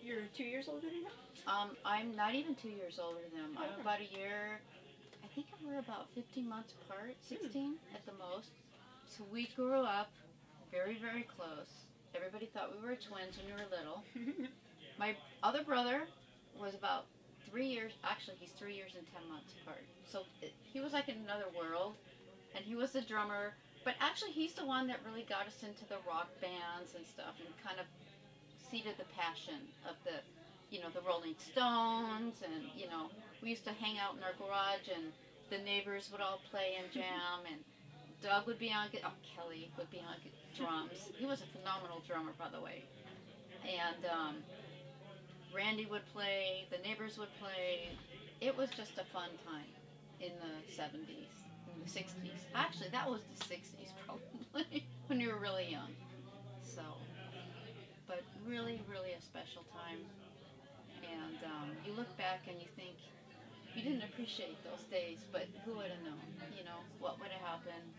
You're 2 years older than him? I'm not even 2 years older than him. I'm Okay. about a year, I think we're about 15 months apart, 16 at the most. So we grew up very, very close. Everybody thought we were twins when we were little. My other brother was about 3 years, actually he's 3 years and 10 months apart. So he was like in another world, and he was the drummer. But actually he's the one that really got us into the rock bands and stuff, and kind of seeded the passion of the, you know, the Rolling Stones, and, you know, we used to hang out in our garage, and the neighbors would all play and jam, and Doug would be on, Kelly would be on drums. He was a phenomenal drummer, by the way. And Randy would play, the neighbors would play. It was just a fun time in the 70s, in the 60s. Actually, that was the 60s probably, when you were really young. So, but really, really a special time. And you look back and you think, you didn't appreciate those days, but who would have known, you know, what would have happened,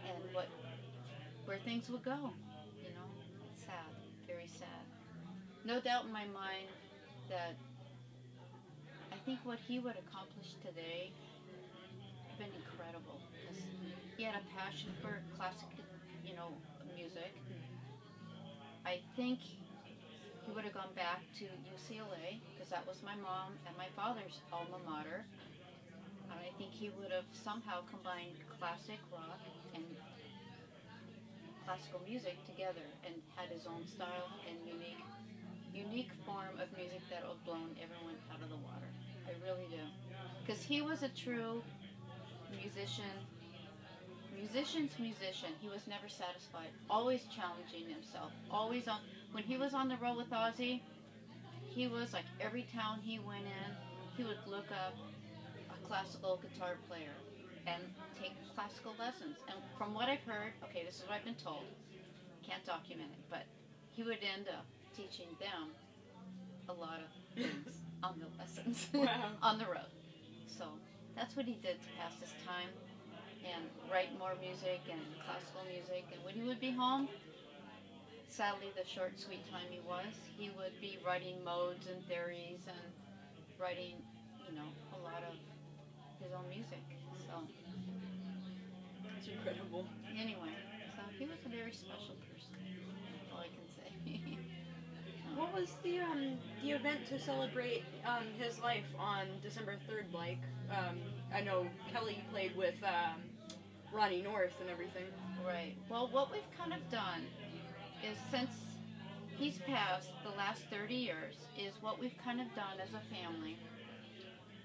and where things would go, you know. Sad, very sad. No doubt in my mind that I think what he would accomplish today would have been incredible, because he had a passion for classic, you know, music. I think he would have gone back to UCLA, because that was my mom and my father's alma mater. And I think he would have somehow combined classic rock and classical music together, and had his own style and unique form of music that would have blown everyone out of the water. I really do. Because he was a true musician. Musician's musician. He was never satisfied. Always challenging himself. Always on. When he was on the road with Ozzy, he was like, every town he went in, he would look up a classical guitar player and take classical lessons. And from what I've heard, okay, this is what I've been told, can't document it, but he would end up teaching them a lot of things on the lessons. Wow. On the road. So that's what he did to pass his time, and write more music and classical music. And when he would be home, sadly the short sweet time he would be writing modes and theories, and writing, you know, a lot of his own music. So That's incredible. anyway, so he was a very special person. That's all I can say. What was the event to celebrate his life on December 3rd like? I know Kelly played with Ronnie North and everything. Right. Well, what we've kind of done is, since he's passed the last 30 years, is what we've kind of done as a family.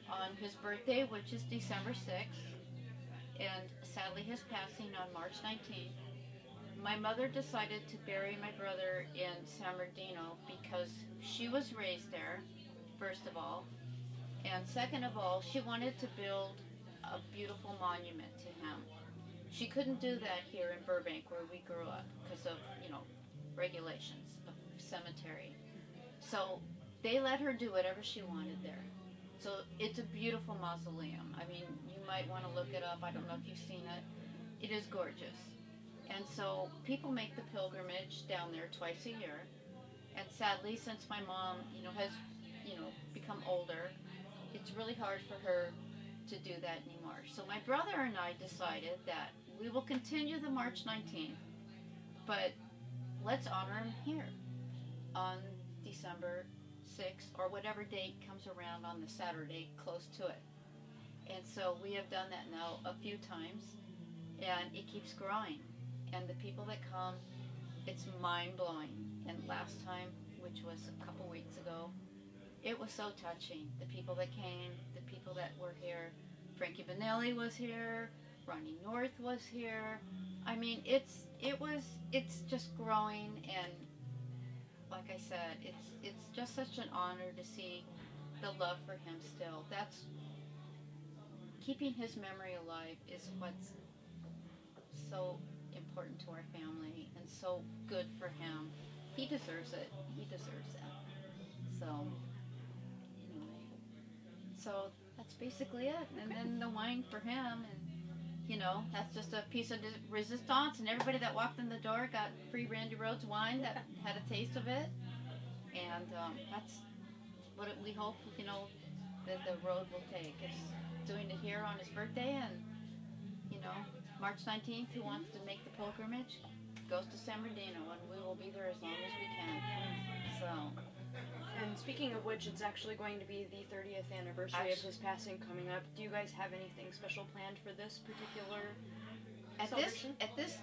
On his birthday, which is December 6th, and sadly his passing on March 19th, my mother decided to bury my brother in San Bernardino, because she was raised there, first of all, and second of all, she wanted to build a beautiful monument to him. She couldn't do that here in Burbank, where we grew up, because of, you know, regulations of cemetery. So they let her do whatever she wanted there. So it's a beautiful mausoleum. I mean, you might want to look it up. I don't know if you've seen it. It is gorgeous. And so people make the pilgrimage down there twice a year. And sadly, since my mom, you know, has, you know, become older, it's really hard for her to do that anymore. So my brother and I decided that we will continue the March 19th, but let's honor him here on December 6th, or whatever date comes around on the Saturday close to it. And so we have done that now a few times, and it keeps growing. And the people that come, it's mind-blowing. And last time, which was a couple weeks ago, it was so touching. The people that came, the people that were here. Frankie Vanelli was here, Ronnie North was here. I mean, it's just growing, and like I said, it's just such an honor to see the love for him still. That's keeping his memory alive is what's so important to our family, and so good for him. He deserves it. He deserves that. So anyway, so that's basically it. And then the wine for him, and you know, that's just a piece of resistance, and everybody that walked in the door got free Randy Rhoads wine that had a taste of it. And that's what we hope, you know, that the road will take. It's doing it here on his birthday, and, you know, March 19th, who wants to make the pilgrimage goes to San Bernardino, and we will be there as long as we can. So. And speaking of which, it's actually going to be the 30th anniversary of his passing coming up. Do you guys have anything special planned for this particular celebration? At this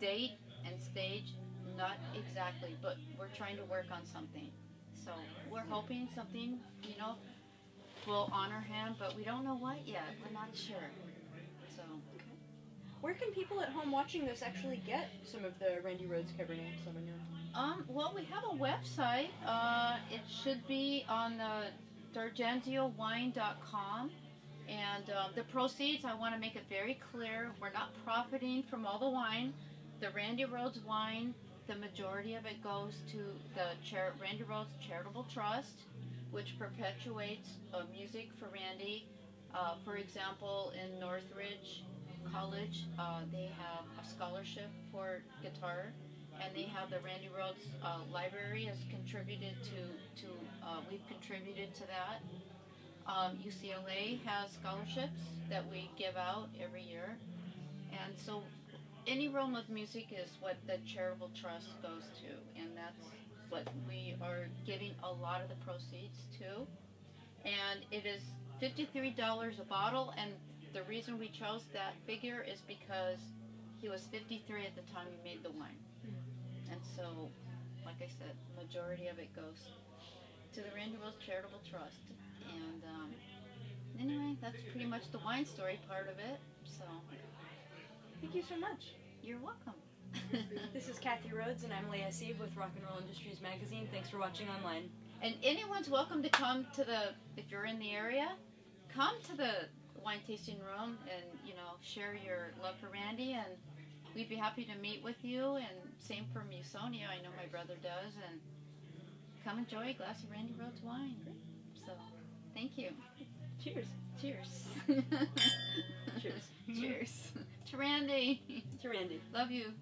date and stage, not exactly, but we're trying to work on something. So we're hoping something, you know, will honor him, but we don't know what yet. We're not sure. So. Where can people at home watching this actually get some of the Randy Rhoads Cabernet Sauvignon? Well, we have a website. It should be on the D'Argenziowine.com. And the proceeds, I want to make it very clear, we're not profiting from all the wine. The Randy Rhoads wine, the majority of it goes to the Randy Rhoads Charitable Trust, which perpetuates music for Randy. For example, in Northridge College, they have a scholarship for guitar, and they have the Randy Rhoads Library has contributed to we've contributed to that. UCLA has scholarships that we give out every year, and so any realm of music is what the charitable trust goes to, and that's what we are giving a lot of the proceeds to. And it is $53 a bottle, and the reason we chose that figure is because he was 53 at the time we made the wine. And so, like I said, the majority of it goes to the Randy Rhoads Charitable Trust. And anyway, that's pretty much the wine story part of it. So, thank you so much. You're welcome. This is Kathy Rhoads, and I'm Leah Sieb with Rock and Roll Industries Magazine. Thanks for watching online. And anyone's welcome to come to if you're in the area, come to the wine tasting room and, you know, share your love for Randy, and we'd be happy to meet with you. And same for Musonia, I know my brother does, and come enjoy a glass of Randy Rhoads wine. So, thank you. Cheers. Cheers. Cheers. Cheers. To Randy. To Randy. Love you.